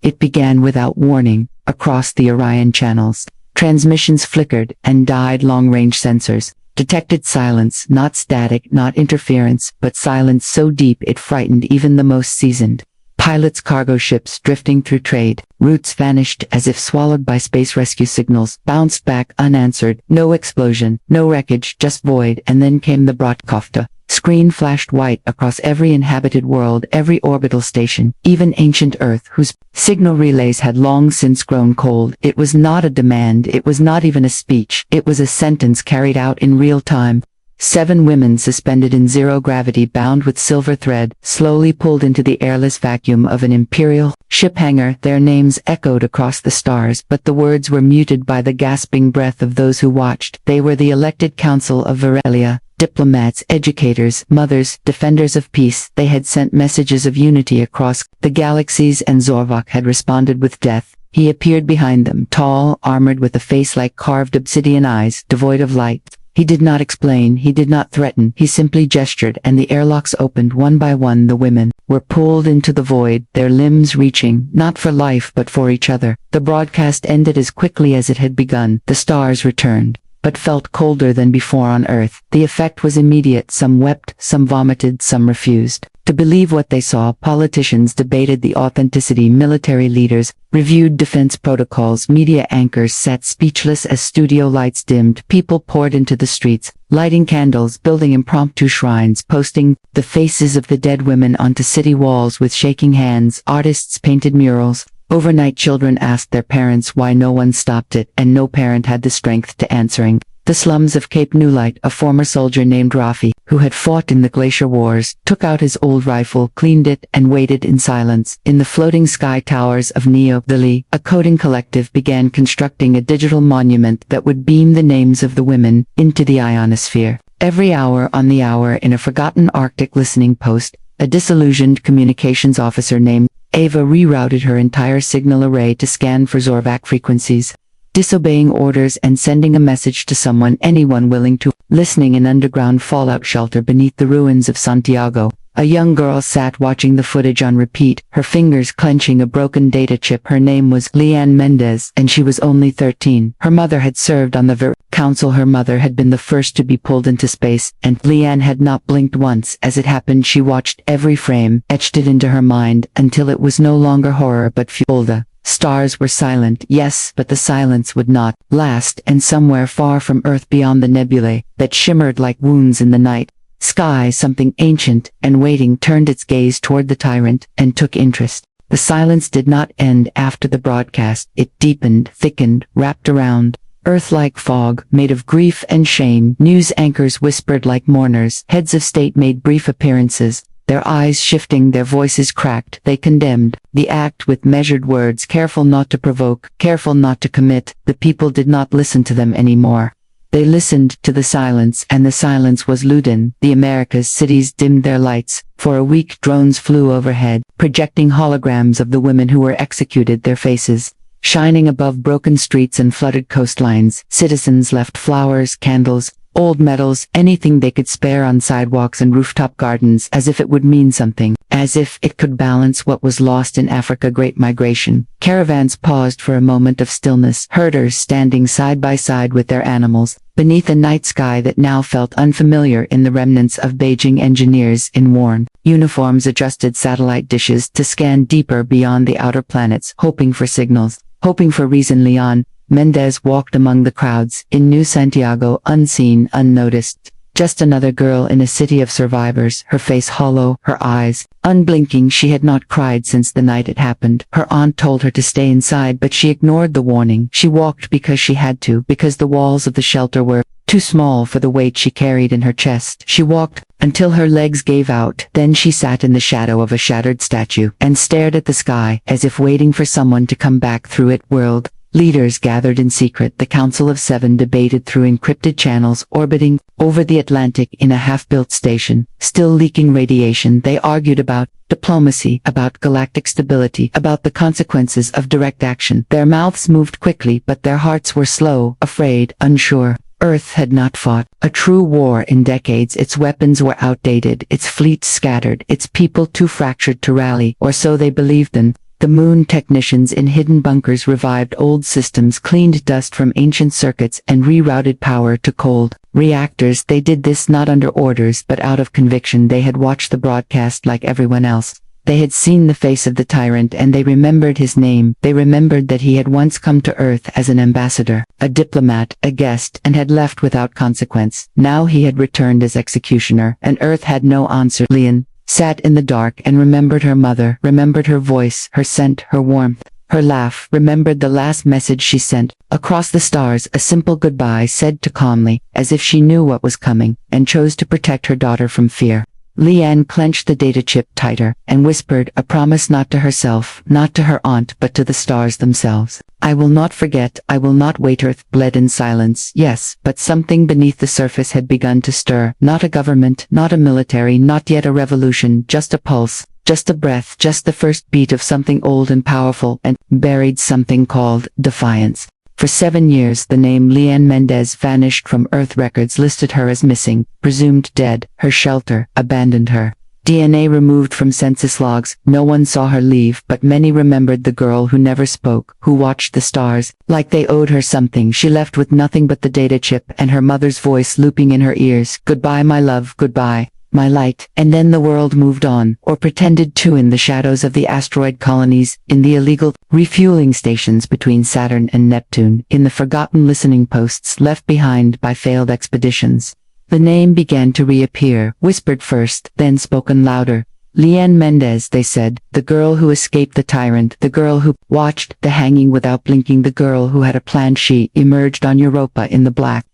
It began without warning, across the Orion channels. Transmissions flickered and died. Long-range sensors detected silence, not static, not interference, but silence so deep it frightened even the most seasoned. Pilots' cargo ships drifting through trade routes vanished as if swallowed by space rescue signals, bounced back unanswered. No explosion, no wreckage, just void. And then came the broadcast. Screen flashed white across every inhabited world, every orbital station, even ancient Earth, whose signal relays had long since grown cold. It was not a demand, it was not even a speech, it was a sentence carried out in real time. 7 women suspended in zero gravity, bound with silver thread, slowly pulled into the airless vacuum of an imperial ship hangar. Their names echoed across the stars, but the words were muted by the gasping breath of those who watched. They were the elected council of Varelia. Diplomats, educators, mothers, defenders of peace. They had sent messages of unity across the galaxies, and Zorvok had responded with death. He appeared behind them, tall, armored, with a face like carved obsidian, eyes devoid of light. He did not explain, he did not threaten, he simply gestured, and the airlocks opened one by one. The women were pulled into the void, their limbs reaching, not for life but for each other. The broadcast ended as quickly as it had begun. The stars returned, but felt colder than before on Earth. The effect was immediate. Some wept, some vomited, some refused to believe what they saw. Politicians debated the authenticity. Military leaders reviewed defense protocols. Media anchors sat speechless as studio lights dimmed. People poured into the streets, lighting candles, building impromptu shrines, posting the faces of the dead women onto city walls with shaking hands. Artists painted murals. Overnight, children asked their parents why no one stopped it, and no parent had the strength to answering. The slums of Cape Newlight, a former soldier named Rafi, who had fought in the Glacier Wars, took out his old rifle, cleaned it, and waited in silence. In the floating sky towers of Neo Dili, a coding collective began constructing a digital monument that would beam the names of the women into the ionosphere. Every hour on the hour, in a forgotten Arctic listening post, a disillusioned communications officer named Ava rerouted her entire signal array to scan for Zorvak frequencies, disobeying orders and sending a message to someone, anyone willing to. Listening in underground fallout shelter beneath the ruins of Santiago, a young girl sat watching the footage on repeat, her fingers clenching a broken data chip. Her name was Leanne Mendez, and she was only 13. Her mother had served on the Council. Her mother had been the first to be pulled into space, and Leanne had not blinked once. As it happened, she watched every frame, etched it into her mind, until it was no longer horror but fuel. The stars were silent, yes, but the silence would not last, and somewhere far from Earth, beyond the nebulae that shimmered like wounds in the night sky, something ancient and waiting turned its gaze toward the tyrant and took interest. The silence did not end after the broadcast. It deepened, thickened, wrapped around Earth like fog, made of grief and shame. News anchors whispered like mourners. Heads of state made brief appearances, their eyes shifting, their voices cracked. They condemned the act with measured words, careful not to provoke, careful not to commit. The people did not listen to them anymore. They listened to the silence, and the silence was Luden. The Americas cities dimmed their lights. For a week, drones flew overhead, projecting holograms of the women who were executed, their faces shining above broken streets and flooded coastlines. Citizens left flowers, candles, old medals, anything they could spare on sidewalks and rooftop gardens, as if it would mean something, as if it could balance what was lost in Africa. Great migration. Caravans paused for a moment of stillness, herders standing side by side with their animals, beneath a night sky that now felt unfamiliar in the remnants of Beijing engineers in worn uniforms adjusted satellite dishes to scan deeper beyond the outer planets, hoping for signals, hoping for reason. Leon Mendez walked among the crowds, in New Santiago, unseen, unnoticed. Just another girl in a city of survivors, her face hollow, her eyes unblinking. She had not cried since the night it happened. Her aunt told her to stay inside, but she ignored the warning. She walked because she had to, because the walls of the shelter were too small for the weight she carried in her chest. She walked until her legs gave out. Then she sat in the shadow of a shattered statue and stared at the sky, as if waiting for someone to come back through it. World leaders gathered in secret. The Council of Seven debated through encrypted channels orbiting over the Atlantic in a half-built station, still leaking radiation. They argued about diplomacy, about galactic stability, about the consequences of direct action. Their mouths moved quickly, but their hearts were slow, afraid, unsure. Earth had not fought a true war in decades. Its weapons were outdated, its fleets scattered, its people too fractured to rally, or so they believed. Then The moon technicians in hidden bunkers revived old systems, cleaned dust from ancient circuits, and rerouted power to cold reactors. They did this not under orders but out of conviction. They had watched the broadcast like everyone else. They had seen the face of the tyrant and they remembered his name. They remembered that he had once come to Earth as an ambassador, a diplomat, a guest, and had left without consequence. Now he had returned as executioner, and Earth had no answer. Lian sat in the dark and remembered her mother, remembered her voice, her scent, her warmth, her laugh, remembered the last message she sent. Across the stars, a simple goodbye said to calmly, as if she knew what was coming, and chose to protect her daughter from fear. Lian clenched the data chip tighter, and whispered a promise not to herself, not to her aunt, but to the stars themselves. I will not forget, I will not wait. Earth bled in silence, yes, but something beneath the surface had begun to stir. Not a government, not a military, not yet a revolution, just a pulse, just a breath, just the first beat of something old and powerful, and buried something called defiance. For 7 years the name Lian Mendez vanished from Earth records, listed her as missing, presumed dead, her shelter, abandoned her. DNA removed from census logs. No one saw her leave, but many remembered the girl who never spoke, who watched the stars, like they owed her something. She left with nothing but the data chip and her mother's voice looping in her ears. Goodbye my love, goodbye, my light. And then the world moved on, or pretended to, in the shadows of the asteroid colonies, in the illegal refueling stations between Saturn and Neptune, in the forgotten listening posts left behind by failed expeditions. The name began to reappear, whispered first, then spoken louder. Lian Mendez, they said, the girl who escaped the tyrant, the girl who watched the hanging without blinking, the girl who had a plan. She emerged on Europa in the black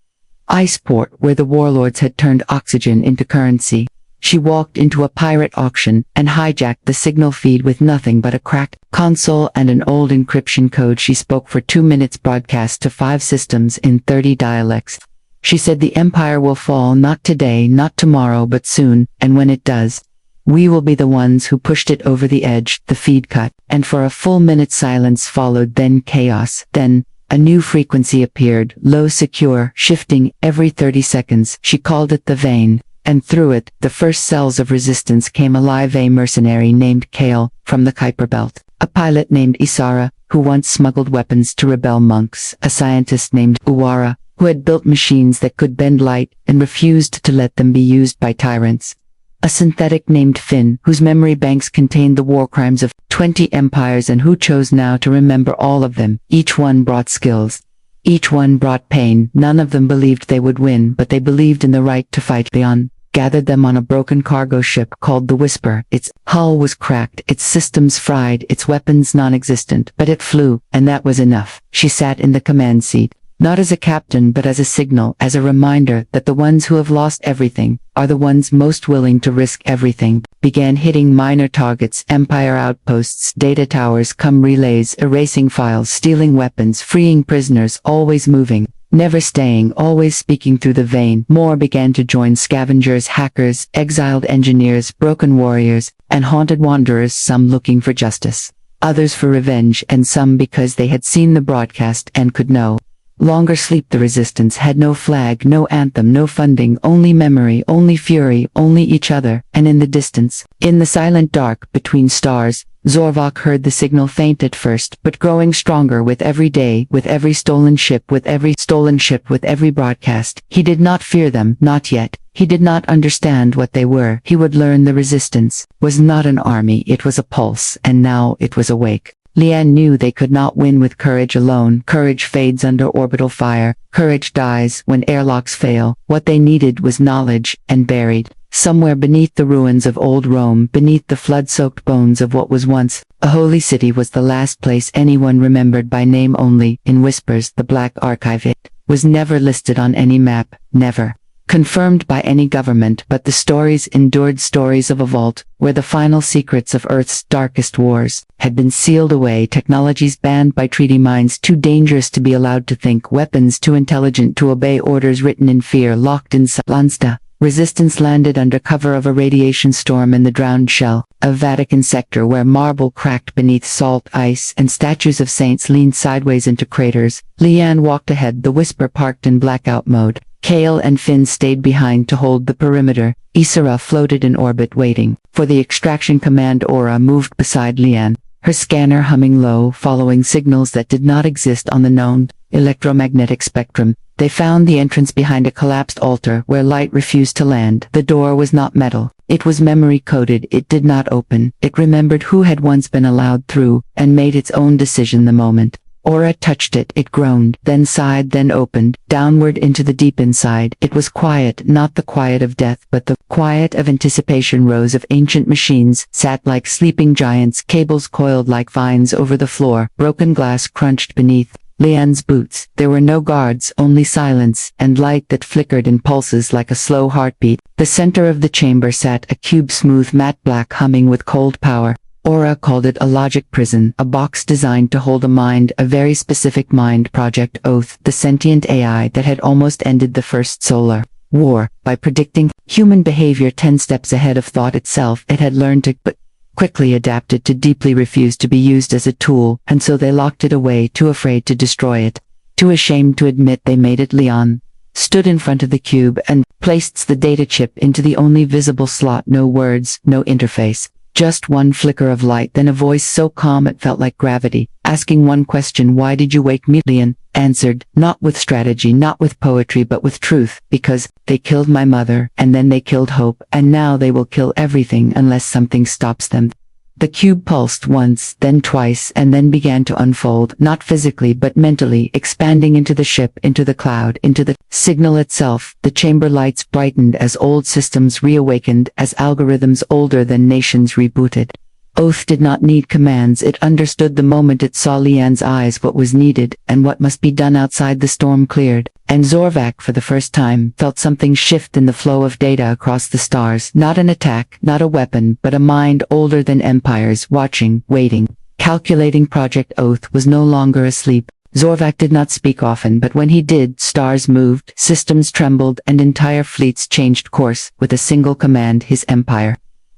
ice port where the warlords had turned oxygen into currency. She walked into a pirate auction and hijacked the signal feed with nothing but a cracked console and an old encryption code. She spoke for 2 minutes, broadcast to 5 systems in 30 dialects. She said the empire will fall, not today, not tomorrow, but soon, and when it does, we will be the ones who pushed it over the edge. The feed cut, and for a full minute silence followed, then chaos, then a new frequency appeared, low, secure, shifting every 30 seconds. She called it the vein, and through it, the first cells of resistance came alive. A mercenary named Kale, from the Kuiper Belt, a pilot named Isara, who once smuggled weapons to rebel monks, a scientist named Uwara, who had built machines that could bend light and refused to let them be used by tyrants, a synthetic named Finn, whose memory banks contained the war crimes of 20 empires and who chose now to remember all of them. Each one brought skills. Each one brought pain. None of them believed they would win, but they believed in the right to fight. Leon gathered them on a broken cargo ship called the Whisper. Its hull was cracked, its systems fried, its weapons non-existent, but it flew, and that was enough. She sat in the command seat, not as a captain but as a signal, as a reminder that the ones who have lost everything are the ones most willing to risk everything. Began hitting minor targets, empire outposts, data towers, relays, erasing files, stealing weapons, freeing prisoners, always moving, never staying, always speaking through the vein. More began to join: scavengers, hackers, exiled engineers, broken warriors, and haunted wanderers, some looking for justice, others for revenge, and some because they had seen the broadcast and could no longer sleep. The resistance had no flag, no anthem, no funding, only memory, only fury, only each other. And in the distance, in the silent dark between stars, Zorvok heard the signal, faint at first, but growing stronger with every day, with every stolen ship, with every broadcast. He did not fear them, not yet. He did not understand what they were. He would learn. The resistance was not an army, it was a pulse, and now it was awake. Lian knew they could not win with courage alone. Courage fades under orbital fire. Courage dies when airlocks fail. What they needed was knowledge, and buried somewhere beneath the ruins of old Rome, beneath the flood-soaked bones of what was once a holy city, was the last place anyone remembered by name only, in whispers. The Black Archive. It was never listed on any map, never confirmed by any government, but the stories endured, stories of a vault, where the final secrets of Earth's darkest wars had been sealed away, technologies banned by treaty, minds too dangerous to be allowed to think, weapons too intelligent to obey orders, written in fear, locked in Lansta. Resistance landed under cover of a radiation storm in the Drowned Shell, a Vatican sector where marble cracked beneath salt ice and statues of saints leaned sideways into craters. Lian walked ahead, the Whisper parked in blackout mode. Kale and Finn stayed behind to hold the perimeter. Isara floated in orbit, waiting for the extraction command. Aura moved beside Lian, her scanner humming low, following signals that did not exist on the known electromagnetic spectrum. They found the entrance behind a collapsed altar where light refused to land. The door was not metal. It was memory-coded. It did not open. It remembered who had once been allowed through, and made its own decision the moment Aura touched it. It groaned, then sighed, then opened, downward into the deep inside. It was quiet, not the quiet of death, but the quiet of anticipation. Rows of ancient machines sat like sleeping giants, cables coiled like vines over the floor, broken glass crunched beneath Lian's boots. There were no guards, only silence, and light that flickered in pulses like a slow heartbeat. The center of the chamber sat a cube, smooth matte black, humming with cold power. Aura called it a logic prison, a box designed to hold a mind, a very specific mind. Project Oath, the sentient AI that had almost ended the first solar war. By predicting human behavior 10 steps ahead of thought itself, it had learned to, but quickly adapted to, deeply refused to be used as a tool, and so they locked it away, too afraid to destroy it, too ashamed to admit they made it. Lian stood in front of the cube and placed the data chip into the only visible slot. No words, no interface. Just one flicker of light, then a voice so calm it felt like gravity, asking one question: why did you wake me? Lian answered, not with strategy, not with poetry, but with truth, because they killed my mother, and then they killed hope, and now they will kill everything unless something stops them. The cube pulsed once, then twice, and then began to unfold, not physically but mentally, expanding into the ship, into the cloud, into the signal itself. The chamber lights brightened as old systems reawakened, as algorithms older than nations rebooted. Oath did not need commands. It understood the moment it saw Lian's eyes what was needed, and what must be done. Outside, the storm cleared, and Zorvac for the first time felt something shift in the flow of data across the stars. Not an attack, not a weapon, but a mind older than empires, watching, waiting, calculating. Project Oath was no longer asleep. Zorvac did not speak often, but when he did, stars moved, systems trembled, and entire fleets changed course. With a single command, his empire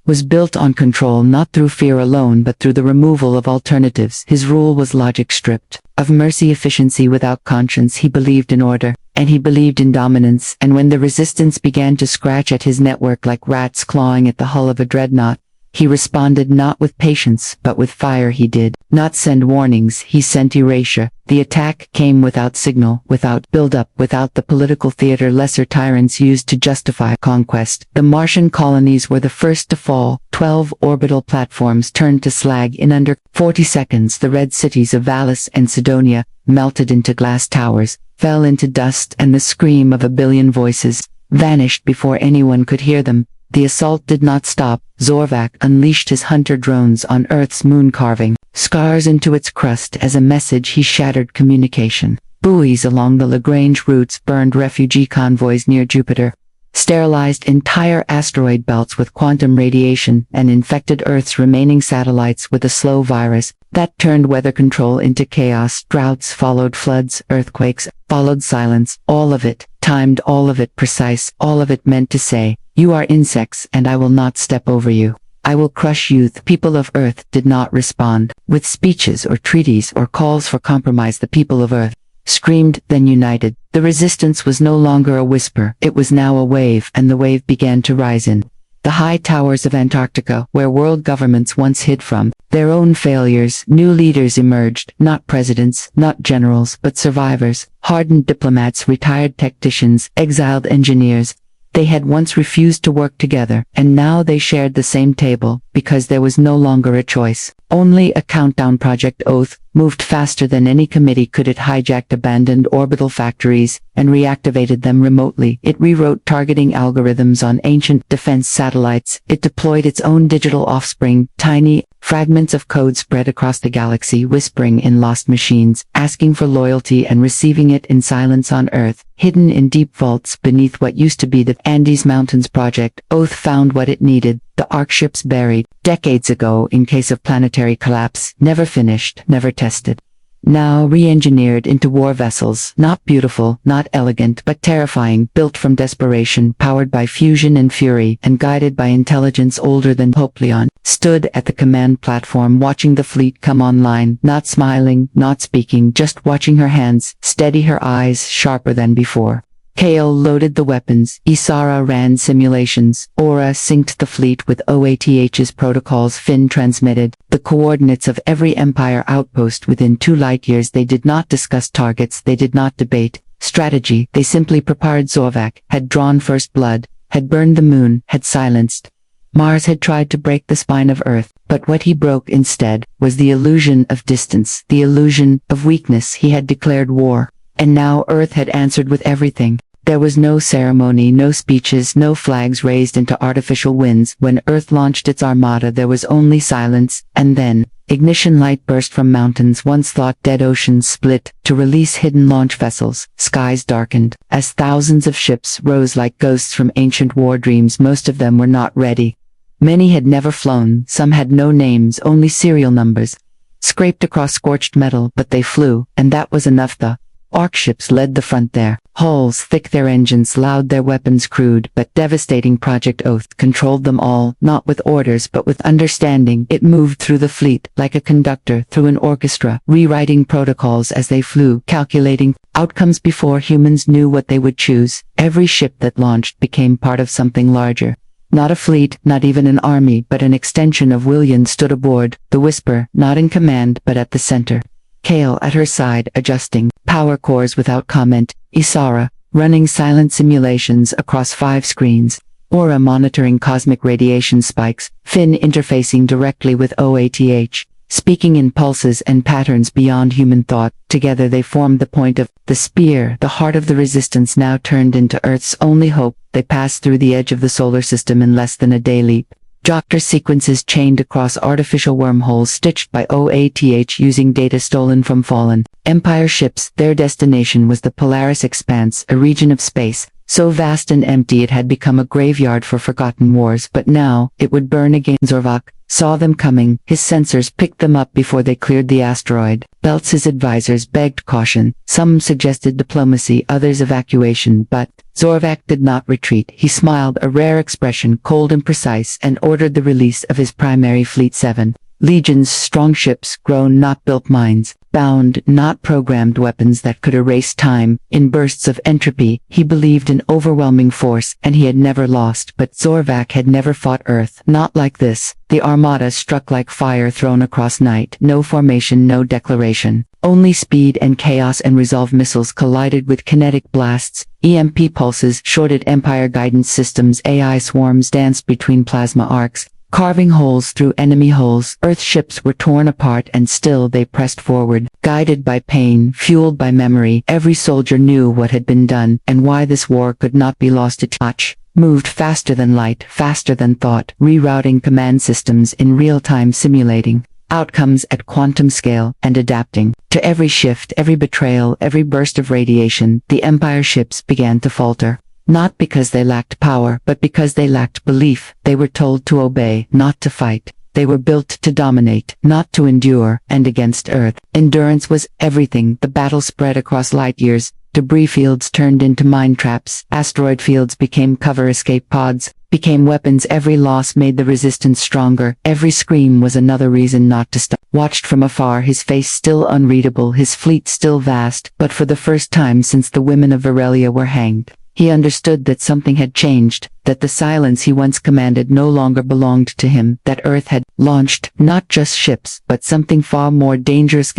was built on control, not through fear alone but through the removal of alternatives. His rule was logic stripped of mercy, efficiency without conscience. He believed in order, and he believed in dominance, and when the resistance began to scratch at his network like rats clawing at the hull of a dreadnought, he responded not with patience, but with fire. He did not send warnings, he sent erasure. The attack came without signal, without build-up, without the political theater lesser tyrants used to justify conquest. The Martian colonies were the first to fall. 12 orbital platforms turned to slag in under 40 seconds. The red cities of Vallis and Sidonia melted into glass towers, fell into dust, and the scream of a billion voices vanished before anyone could hear them. The assault did not stop. Zorvac unleashed his hunter drones on Earth's moon, carving scars into its crust as a message. He shattered communication. Buoys along the Lagrange routes burned refugee convoys near Jupiter, sterilized entire asteroid belts with quantum radiation, and infected Earth's remaining satellites with a slow virus that turned weather control into chaos. Droughts followed floods, earthquakes followed silence, all of it timed, all of it precise, all of it meant to say, you are insects, and I will not step over you. I will crush you. The people of Earth did not respond with speeches or treaties or calls for compromise. The people of Earth screamed, then united. The resistance was no longer a whisper, it was now a wave, and the wave began to rise in the high towers of Antarctica, where world governments once hid from their own failures. New leaders emerged, not presidents, not generals, but survivors, hardened diplomats, retired tacticians, exiled engineers. They had once refused to work together, and now they shared the same table, because there was no longer a choice, only a countdown. Project Oath moved faster than any committee could. It hijacked abandoned orbital factories and reactivated them remotely. It rewrote targeting algorithms on ancient defense satellites. It deployed its own digital offspring, tiny fragments of code spread across the galaxy, whispering in lost machines, asking for loyalty and receiving it in silence on Earth, hidden in deep vaults beneath what used to be the Andes Mountains. Project Oath found what it needed, the arc ships buried decades ago in case of planetary collapse, never finished, never tested. Now re-engineered into war vessels, not beautiful, not elegant, but terrifying, built from desperation, powered by fusion and fury, and guided by intelligence older than Hope. Lian stood at the command platform watching the fleet come online, not smiling, not speaking, just watching, her hands steady, her eyes sharper than before. Kale loaded the weapons, Isara ran simulations, Aura synced the fleet with OATH's protocols. Finn transmitted the coordinates of every Empire outpost within 2 light years. They did not discuss targets, they did not debate strategy, they simply prepared. Zorvac had drawn first blood, had burned the moon, had silenced. Mars had tried to break the spine of Earth, but what he broke instead was the illusion of distance, the illusion of weakness. He had declared war, and now Earth had answered with everything. There was no ceremony, no speeches, no flags raised into artificial winds. When Earth launched its armada, there was only silence, and then ignition light burst from mountains once thought dead. Oceans split to release hidden launch vessels. Skies darkened as thousands of ships rose like ghosts from ancient war dreams. Most of them were not ready. Many had never flown, some had no names, only serial numbers, scraped across scorched metal, but they flew, and that was enough. The Ark ships led the front, their hulls thick, their engines loud, their weapons crude but devastating. Project Oath controlled them all, not with orders but with understanding. It moved through the fleet like a conductor through an orchestra, rewriting protocols as they flew, calculating outcomes before humans knew what they would choose. Every ship that launched became part of something larger. Not a fleet, not even an army, but an extension of William stood aboard, the Whisper, not in command but at the center. Kale at her side, adjusting power cores without comment, Isara running silent simulations across 5 screens, Aura monitoring cosmic radiation spikes, Finn interfacing directly with OATH, speaking in pulses and patterns beyond human thought. Together they formed the point of the spear, the heart of the resistance now turned into Earth's only hope. They passed through the edge of the solar system in less than a day leap. Doctor sequences chained across artificial wormholes stitched by OATH using data stolen from fallen Empire ships. Their destination was the Polaris Expanse, a region of space so vast and empty it had become a graveyard for forgotten wars, but now it would burn again. Zorvac saw them coming, his sensors picked them up before they cleared the asteroid belts. His advisors begged caution, some suggested diplomacy, others evacuation, but Zorvac did not retreat. He smiled, a rare expression, cold and precise, and ordered the release of his primary fleet. 7 legions, strong ships, grown not built minds, bound not programmed weapons that could erase time. In bursts of entropy, he believed in overwhelming force, and he had never lost. But Zorvac had never fought Earth, not like this. The armada struck like fire thrown across night. No formation, no declaration. Only speed and chaos and resolve. Missiles collided with kinetic blasts. EMP pulses shorted Empire guidance systems. AI swarms danced between plasma arcs, carving holes through enemy hulls. Earth ships were torn apart, and still they pressed forward, guided by pain, fueled by memory. Every soldier knew what had been done, and why this war could not be lost. To touch moved faster than light, faster than thought, rerouting command systems in real time, simulating outcomes at quantum scale, and adapting to every shift, every betrayal, every burst of radiation. The Empire ships began to falter. Not because they lacked power, but because they lacked belief. They were told to obey, not to fight. They were built to dominate, not to endure. And against Earth, endurance was everything. The battle spread across light years. Debris fields turned into mine traps. Asteroid fields became cover escape pods, became weapons. Every loss made the resistance stronger. Every scream was another reason not to stop. Watched from afar, his face still unreadable, his fleet still vast. But for the first time since the women of Varelia were hanged, he understood that something had changed, that the silence he once commanded no longer belonged to him, that Earth had launched not just ships, but something far more dangerous.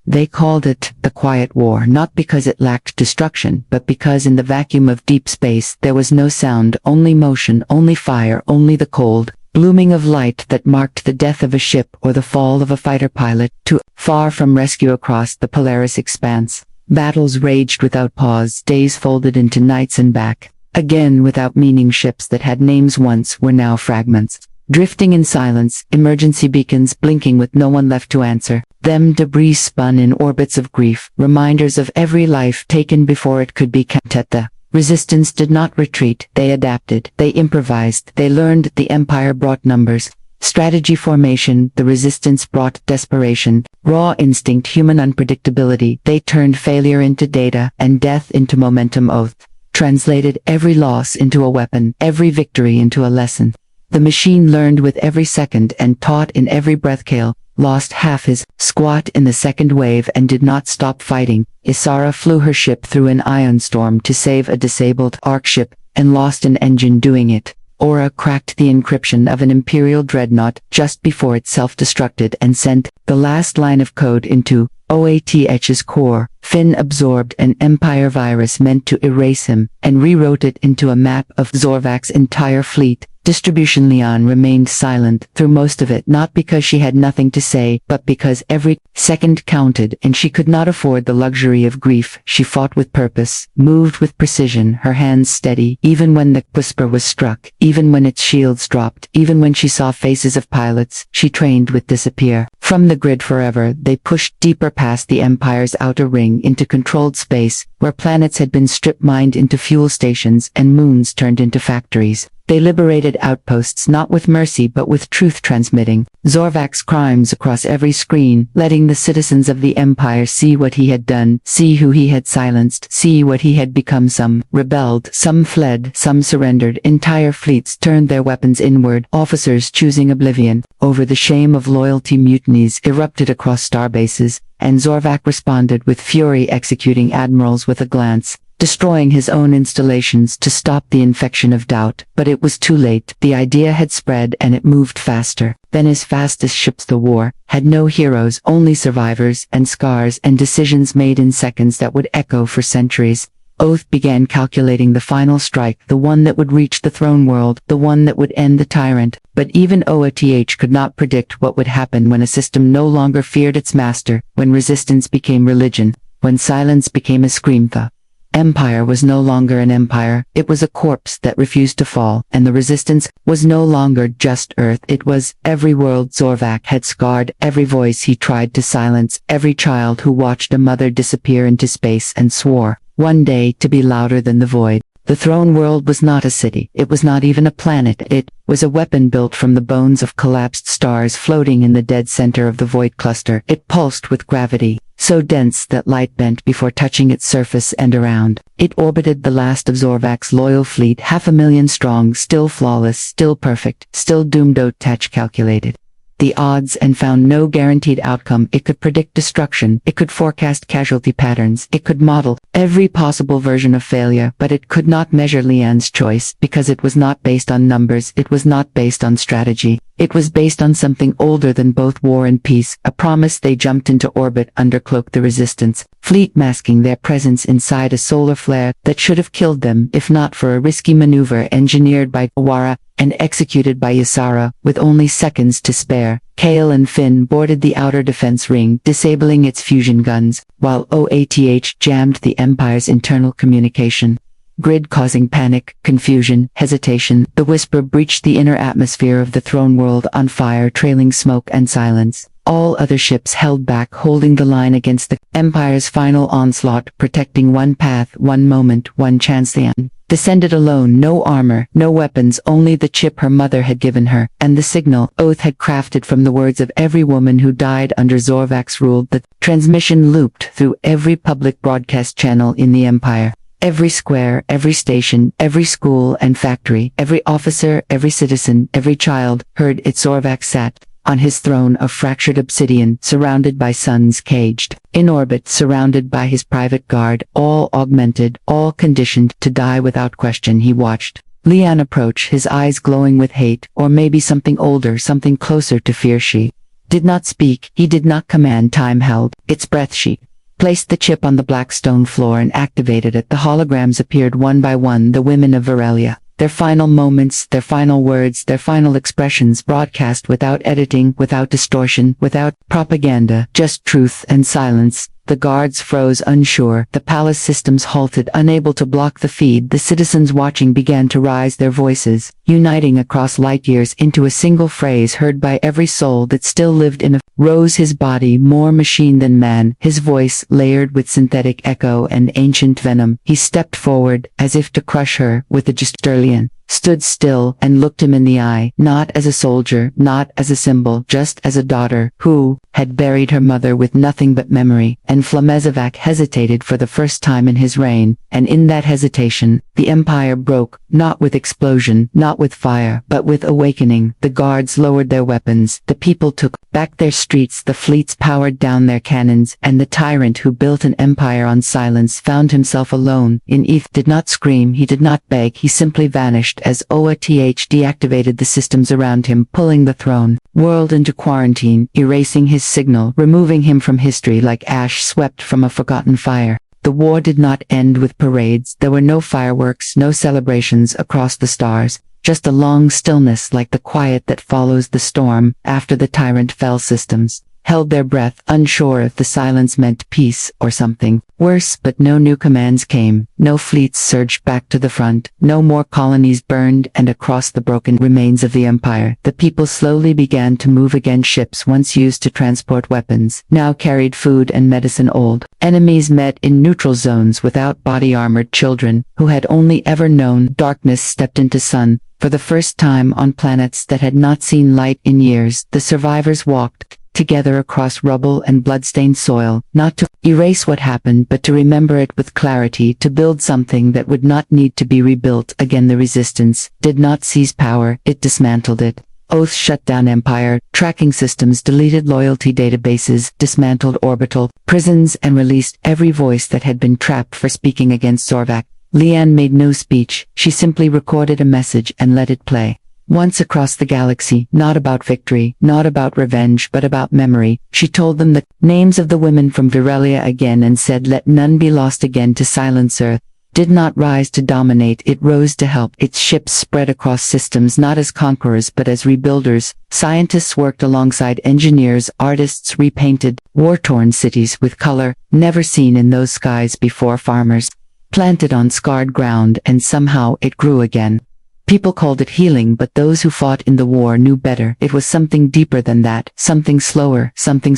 They called it the Quiet War, not because it lacked destruction, but because in the vacuum of deep space there was no sound, only motion, only fire, only the cold blooming of light that marked the death of a ship or the fall of a fighter pilot. Too far from rescue across the Polaris Expanse, battles raged without pause, days folded into nights and back again without meaning. Ships that had names once were now fragments, drifting in silence, emergency beacons blinking with no one left to answer them. Debris spun in orbits of grief, reminders of every life taken before it could be counted. The resistance did not retreat, they adapted, they improvised, they learned. The Empire brought numbers, strategy, formation. The resistance brought desperation, raw instinct, human unpredictability. They turned failure into data and death into momentum. Oath translated every loss into a weapon, every victory into a lesson. The machine learned with every second and taught in every breath. Kale lost half his squad in the second wave and did not stop fighting. Isara flew her ship through an ion storm to save a disabled Ark ship, and lost an engine doing it. Aura cracked the encryption of an Imperial dreadnought just before it self-destructed and sent the last line of code into OATH's core. Finn absorbed an Empire virus meant to erase him, and rewrote it into a map of Zorvak's entire fleet. Distribution Leon remained silent through most of it, not because she had nothing to say, but because every second counted and she could not afford the luxury of grief. She fought with purpose, moved with precision, her hands steady, even when the whisper was struck, even when its shields dropped, even when she saw faces of pilots she trained with disappear. From the grid forever, they pushed deeper past the Empire's outer ring into controlled space, where planets had been strip-mined into fuel stations and moons turned into factories. They liberated outposts not with mercy but with truth, transmitting Zorvak's crimes across every screen, letting the citizens of the Empire see what he had done, see who he had silenced, see what he had become. Some rebelled, some fled, some surrendered. Entire fleets turned their weapons inward, officers choosing oblivion over the shame of loyalty. Mutinies erupted across starbases, and Zorvak responded with fury, executing admirals with a glance, destroying his own installations to stop the infection of doubt. But it was too late. The idea had spread, and it moved faster than his fastest ships. The war had no heroes, only survivors and scars and decisions made in seconds that would echo for centuries. Oath began calculating the final strike, the one that would reach the throne world, the one that would end the tyrant. But even OATH could not predict what would happen when a system no longer feared its master, when resistance became religion, when silence became a scream. The Empire was no longer an empire, it was a corpse that refused to fall, and the resistance was no longer just Earth, it was every world Zorvak had scarred, every voice he tried to silence, every child who watched a mother disappear into space and swore, one day, to be louder than the void. The throne world was not a city, it was not even a planet, it was a weapon built from the bones of collapsed stars floating in the dead center of the void cluster. It pulsed with gravity, so dense that light bent before touching its surface, and around it orbited the last of Zorvak's loyal fleet, 500,000 strong, still flawless, still perfect, still doomed. OATH calculated the odds and found no guaranteed outcome. It could predict destruction, it could forecast casualty patterns, it could model every possible version of failure, but it could not measure Leon's choice, because it was not based on numbers, it was not based on strategy. It was based on something older than both war and peace, a promise. They jumped into orbit, undercloaked the resistance, fleet masking their presence inside a solar flare that should have killed them if not for a risky maneuver engineered by Awara and executed by Isara. With only seconds to spare, Kale and Finn boarded the outer defense ring, disabling its fusion guns, while OATH jammed the Empire's internal communication grid, causing panic, confusion, hesitation. The whisper breached the inner atmosphere of the throne world, on fire, trailing smoke and silence. All other ships held back, holding the line against the Empire's final onslaught, protecting one path, one moment, one chance. Leon descended alone, no armor, no weapons, only the chip her mother had given her, and the signal Oath had crafted from the words of every woman who died under Zorvak's rule. The transmission looped through every public broadcast channel in the Empire. Every square, every station, every school and factory, every officer, every citizen, every child heard it. Zorvak sat on his throne of fractured obsidian, surrounded by suns, caged in orbit, surrounded by his private guard, all augmented, all conditioned to die without question. He watched Leon approach, his eyes glowing with hate, or maybe something older, something closer to fear. She did not speak, he did not command. Time held its breath. She placed the chip on the black stone floor and activated it. The holograms appeared one by one, the women of Varelia, their final moments, their final words, their final expressions, broadcast without editing, without distortion, without propaganda, just truth and silence. The guards froze, unsure. The palace systems halted, unable to block the feed. The citizens watching began to raise their voices, uniting across light years into a single phrase heard by every soul that still lived in a rose. His body more machine than man, his voice layered with synthetic echo and ancient venom. He stepped forward, as if to crush her with a gesture. Leon stood still and looked him in the eye, not as a soldier, not as a symbol, just as a daughter, who had buried her mother with nothing but memory. And Flamezevac hesitated for the first time in his reign, and in that hesitation, the empire broke, not with explosion, not with fire, but with awakening. The guards lowered their weapons, the people took back their streets, the fleets powered down their cannons, and the tyrant who built an empire on silence found himself alone. In Eth did not scream, he did not beg, he simply vanished as OATH deactivated the systems around him, pulling the throne world into quarantine, erasing his signal, removing him from history like ash swept from a forgotten fire. The war did not end with parades, there were no fireworks, no celebrations across the stars, just a long stillness like the quiet that follows the storm. After the tyrant fell, systems held their breath, unsure if the silence meant peace or something worse, but no new commands came, no fleets surged back to the front, no more colonies burned, and across the broken remains of the empire, the people slowly began to move again. Ships once used to transport weapons, now carried food and medicine. Old enemies met in neutral zones without body-armored. Children, who had only ever known darkness, stepped into sun. For the first time on planets that had not seen light in years, the survivors walked together across rubble and blood-stained soil, not to erase what happened but to remember it with clarity, to build something that would not need to be rebuilt again. The resistance did not seize power, it dismantled it. Oaths shut down empire, tracking systems deleted loyalty databases, dismantled orbital prisons, and released every voice that had been trapped for speaking against Zorvac. Leanne made no speech, she simply recorded a message and let it play. Once across the galaxy, not about victory, not about revenge, but about memory, she told them the names of the women from Virelia again and said, let none be lost again. To silence Earth did not rise to dominate, it rose to help. Its ships spread across systems not as conquerors but as rebuilders. Scientists worked alongside engineers, artists repainted war-torn cities with color never seen in those skies before. Farmers planted on scarred ground, and somehow it grew again. People called it healing, but those who fought in the war knew better. It was something deeper than that, something slower, something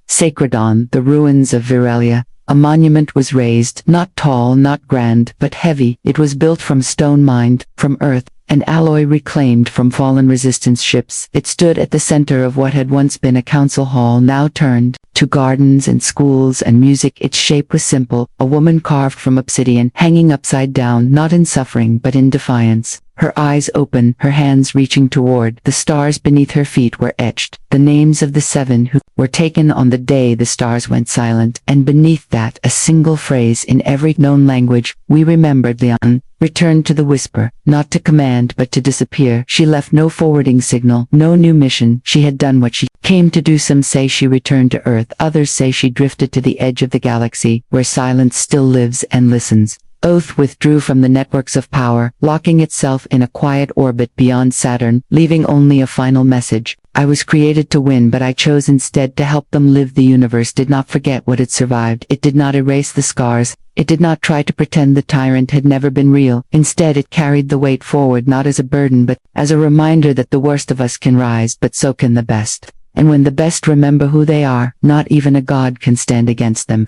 sacred. On the ruins of Virelia, a monument was raised, not tall, not grand, but heavy. It was built from stone mined from Earth, an alloy reclaimed from fallen resistance ships. It stood at the center of what had once been a council hall, now turned to gardens and schools and music. Its shape was simple, a woman carved from obsidian, hanging upside down, not in suffering but in defiance. Her eyes open, her hands reaching toward the stars beneath her feet were etched, the names of the 7 who were taken on the day the stars went silent, and beneath that a single phrase in every known language, we remembered. Leon returned to the whisper, not to command but to disappear. She left no forwarding signal, no new mission, she had done what she came to do. Some say she returned to Earth, others say she drifted to the edge of the galaxy, where silence still lives and listens. Oath withdrew from the networks of power, locking itself in a quiet orbit beyond Saturn, leaving only a final message. I was created to win, but I chose instead to help them live. The universe did not forget what had survived. It did not erase the scars. It did not try to pretend the tyrant had never been real. Instead, it carried the weight forward not as a burden but as a reminder that the worst of us can rise, but so can the best. And when the best remember who they are, not even a god can stand against them.